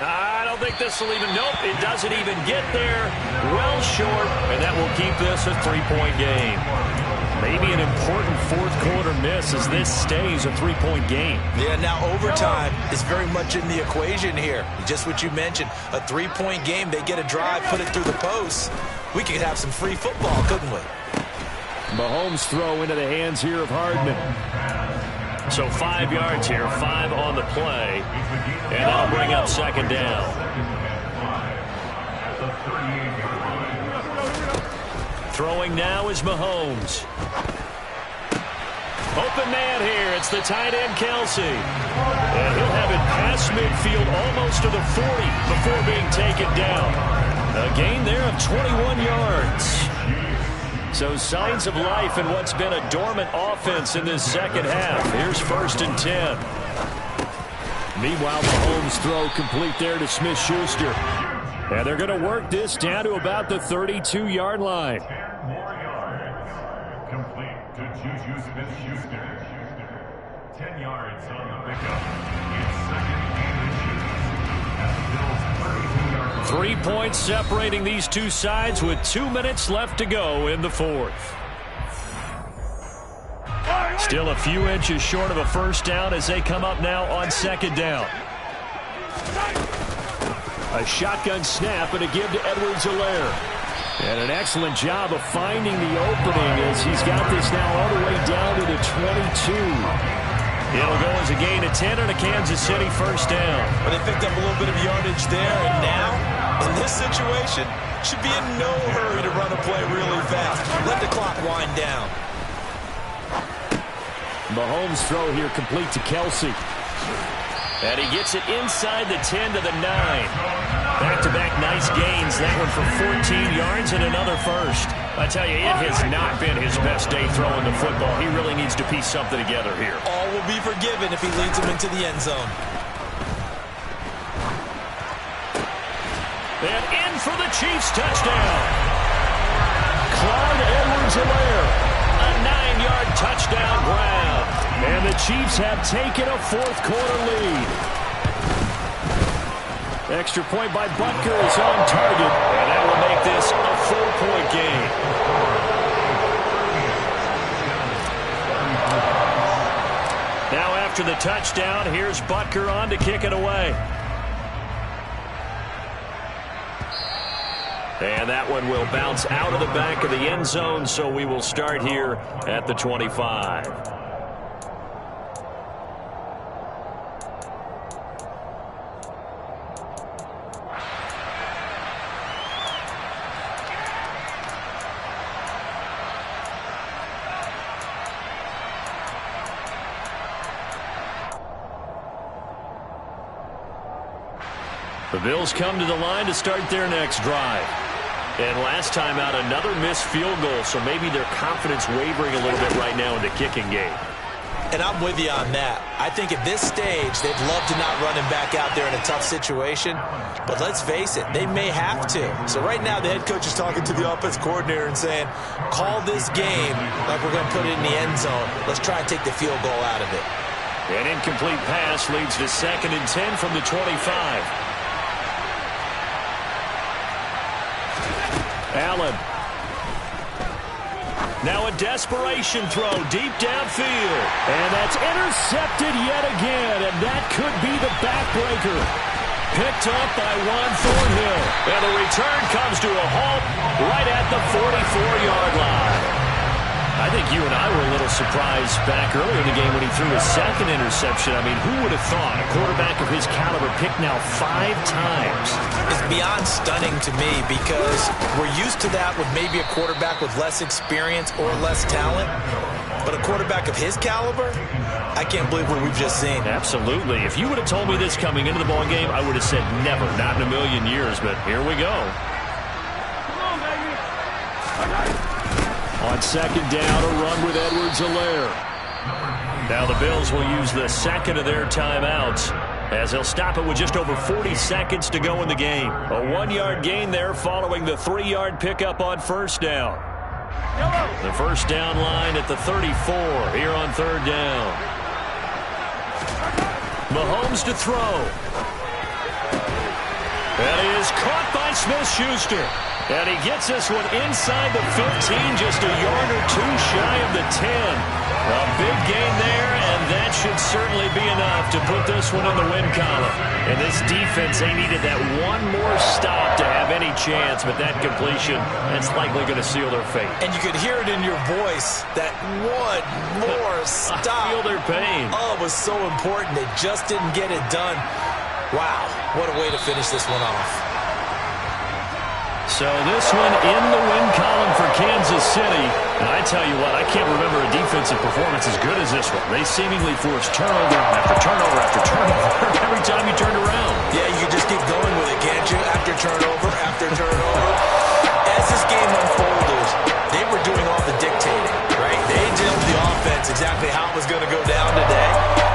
I don't think this will even, nope, it doesn't even get there. Well short, and that will keep this a 3-point game. Maybe an important 4th quarter miss as this stays a 3-point game. Yeah, now overtime is very much in the equation here. Just what you mentioned, a 3-point game. They get a drive, put it through the posts. We could have some free football, couldn't we? Mahomes throw into the hands here of Hardman. So 5 yards here, 5 on the play. And that'll bring up 2nd down. Throwing now is Mahomes. Open man here. It's the tight end, Kelsey. And he'll have it past midfield almost to the 40 before being taken down. A gain there of 21 yards. So signs of life in what's been a dormant offense in this second half. Here's 1st and 10. Meanwhile, Mahomes throw complete there to Smith-Schuster. And they're going to work this down to about the 32-yard line. Juju Smith-Schuster. 10 yards on the pickup. It's second and inches at the Bills' 32-yard line. 3 points separating these two sides with 2 minutes left to go in the fourth. Still a few inches short of a first down as they come up now on second down. A shotgun snap and a give to Edwards-Helaire. And an excellent job of finding the opening as he's got this now all the way down to the 22. It'll go as a gain of 10 and a Kansas City first down. But they picked up a little bit of yardage there, and now, in this situation, should be in no hurry to run a play really fast. Let the clock wind down. Mahomes' throw here complete to Kelsey. And he gets it inside the 10 to the 9. Back-to-back nice gains. That one for 14 yards and another first. I tell you, it has not been his best day throwing the football. He really needs to piece something together here. All will be forgiven if he leads them into the end zone. And in for the Chiefs touchdown. Clyde Edwards-Helaire. A 9-yard touchdown grab. And the Chiefs have taken a fourth-quarter lead. Extra point by Butker is on target. And that will make this a 4-point game. Now after the touchdown, here's Butker on to kick it away. And that one will bounce out of the back of the end zone, so we will start here at the 25. The Bills come to the line to start their next drive. And last time out, another missed field goal, so maybe their confidence wavering a little bit right now in the kicking game. And I'm with you on that. I think at this stage, they'd love to not run him back out there in a tough situation. But let's face it, they may have to. So right now, the head coach is talking to the offense coordinator and saying, call this game like we're going to put it in the end zone. Let's try and take the field goal out of it. An incomplete pass leads to 2nd and 10 from the 25. Allen. Now a desperation throw deep downfield. And that's intercepted yet again. And that could be the backbreaker. Picked up by Juan Thornhill. And the return comes to a halt right at the 44-yard line. I think you and I were a little surprised back earlier in the game when he threw his 2nd interception. I mean, who would have thought a quarterback of his caliber picked now 5 times? It's beyond stunning to me because we're used to that with maybe a quarterback with less experience or less talent. But a quarterback of his caliber, I can't believe what we've just seen. Absolutely. If you would have told me this coming into the ball game, I would have said never, not in a million years. But here we go. On second down, a run with Edwards-Helaire. Now the Bills will use the second of their timeouts as they'll stop it with just over 40 seconds to go in the game. A 1-yard gain there following the 3-yard pickup on first down. The first down line at the 34 here on third down. Mahomes to throw. That is caught by Smith-Schuster. And he gets this one inside the 15, just a yard or two shy of the 10. A big gain there, and that should certainly be enough to put this one in the win column. And this defense, they needed that one more stop to have any chance, but that completion, that's likely going to seal their fate. And you could hear it in your voice, that one more stop. I feel their pain. Oh, it was so important. They just didn't get it done. Wow, what a way to finish this one off. So this one in the win column for Kansas City. And I tell you what, I can't remember a defensive performance as good as this one. They seemingly forced turnover after turnover after turnover every time you turned around. Yeah, you can just keep going with it, can't you? After turnover, after turnover. As this game unfolded, they were doing all the dictating, right? They told the offense exactly how it was going to go down today.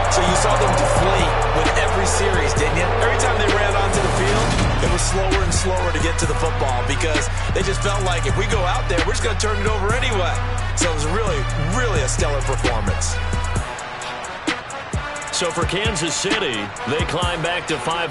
So you saw them deflate with every series, didn't you? Every time they ran onto the field, it was slower and slower to get to the football because they just felt like if we go out there, we're just going to turn it over anyway. So it was really, really a stellar performance. So for Kansas City, they climb back to 500.